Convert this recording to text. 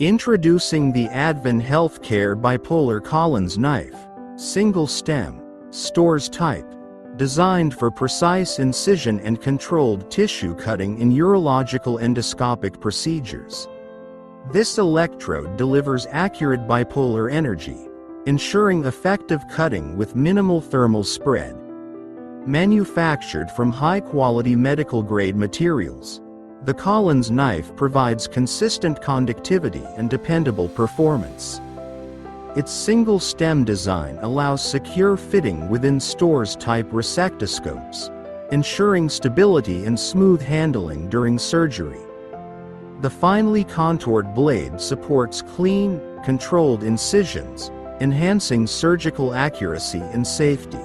Introducing the Advin Health Care Bipolar Collins Knife, Single Stem, Storz Type, designed for precise incision and controlled tissue cutting in urological endoscopic procedures. This electrode delivers accurate bipolar energy, ensuring effective cutting with minimal thermal spread. Manufactured from high-quality medical-grade materials, the Collins knife provides consistent conductivity and dependable performance. Its single-stem design allows secure fitting within Storz Type resectoscopes, ensuring stability and smooth handling during surgery. The finely contoured blade supports clean, controlled incisions, enhancing surgical accuracy and safety.